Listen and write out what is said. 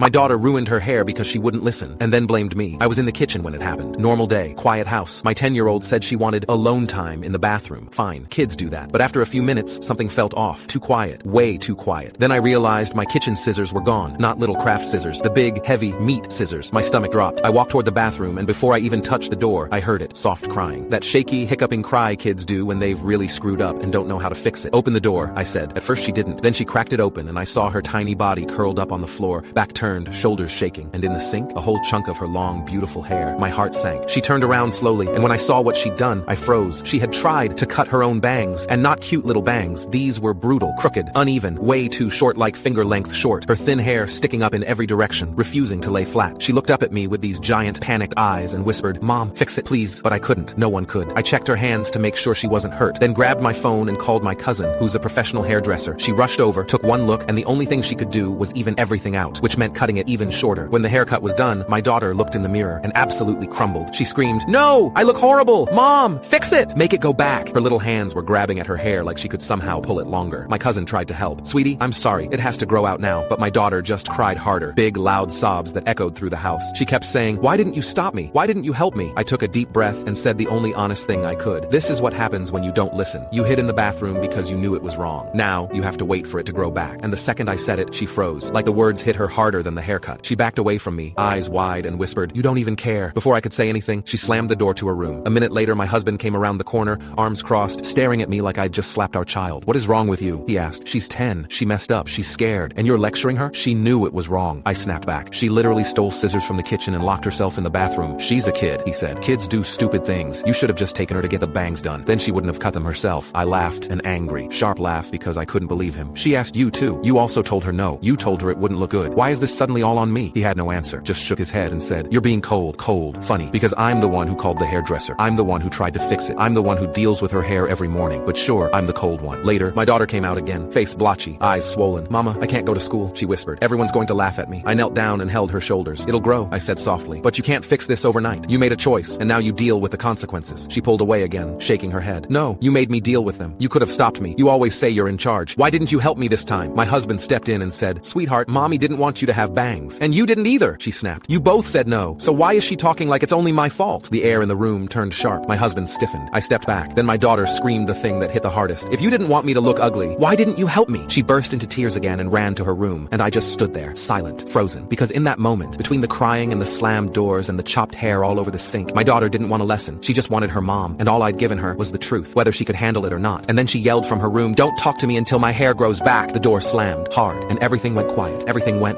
My daughter ruined her hair because she wouldn't listen, and then blamed me. I was in the kitchen when it happened. Normal day, quiet house. My 10-year-old said she wanted alone time in the bathroom. Fine, kids do that. But after a few minutes, something felt off. Too quiet. Way too quiet. Then I realized my kitchen scissors were gone. Not little craft scissors. The big, heavy meat scissors. My stomach dropped. I walked toward the bathroom, and before I even touched the door, I heard it. Soft crying. That shaky, hiccuping cry kids do when they've really screwed up and don't know how to fix it. Open the door, I said. At first she didn't. Then she cracked it open, and I saw her tiny body curled up on the floor, back turned, shoulders shaking. And in the sink, a whole chunk of her long, beautiful hair. My heart sank. She turned around slowly, and when I saw what she'd done, I froze. She had tried to cut her own bangs, and not cute little bangs. These were brutal, crooked, uneven, way too short, like finger-length short. Her thin hair sticking up in every direction, refusing to lay flat. She looked up at me with these giant, panicked eyes and whispered, "Mom, fix it, please." But I couldn't. No one could. I checked her hands to make sure she wasn't hurt, then grabbed my phone and called my cousin, who's a professional hairdresser. She rushed over, took one look, and the only thing she could do was even everything out, which meant cutting it even shorter. When the haircut was done, my daughter looked in the mirror and absolutely crumbled. She screamed, "No! I look horrible! Mom, fix it! Make it go back!" Her little hands were grabbing at her hair like she could somehow pull it longer. My cousin tried to help. "Sweetie, I'm sorry. It has to grow out now." But my daughter just cried harder. Big, loud sobs that echoed through the house. She kept saying, "Why didn't you stop me? Why didn't you help me?" I took a deep breath and said the only honest thing I could. "This is what happens when you don't listen. You hid in the bathroom because you knew it was wrong. Now, you have to wait for it to grow back." And the second I said it, she froze. Like the words hit her harder than the haircut. She backed away from me, eyes wide, and whispered, "You don't even care." Before I could say anything, she slammed the door to her room. A minute later, my husband came around the corner, arms crossed, staring at me like I'd just slapped our child. "What is wrong with you?" he asked. "She's 10. She messed up. She's scared. And you're lecturing her?" "She knew it was wrong." I snapped back. "She literally stole scissors from the kitchen and locked herself in the bathroom." "She's a kid," he said. "Kids do stupid things. You should have just taken her to get the bangs done. Then she wouldn't have cut them herself." I laughed, an angry, sharp laugh because I couldn't believe him. "She asked you too. You also told her no. You told her it wouldn't look good. Why is this suddenly all on me?" He had no answer, just shook his head and said, "You're being cold, funny, because I'm the one who called the hairdresser. I'm the one who tried to fix it. I'm the one who deals with her hair every morning. But sure, I'm the cold one." Later, my daughter came out again, face blotchy, eyes swollen. "Mama, I can't go to school," she whispered. "Everyone's going to laugh at me." I knelt down and held her shoulders. "It'll grow," I said softly. "But you can't fix this overnight. You made a choice, and now you deal with the consequences." She pulled away again, shaking her head. "No, you made me deal with them. You could have stopped me. You always say you're in charge. Why didn't you help me this time?" My husband stepped in and said, "Sweetheart, Mommy didn't want you to have bangs. And you didn't either," she snapped. "You both said no. So why is she talking like it's only my fault?" The air in the room turned sharp. My husband stiffened. I stepped back. Then my daughter screamed the thing that hit the hardest. "If you didn't want me to look ugly, why didn't you help me?" She burst into tears again and ran to her room. And I just stood there, silent, frozen. Because in that moment, between the crying and the slammed doors and the chopped hair all over the sink, my daughter didn't want a lesson. She just wanted her mom. And all I'd given her was the truth, whether she could handle it or not. And then she yelled from her room, "Don't talk to me until my hair grows back." The door slammed hard, and everything went quiet. Everything went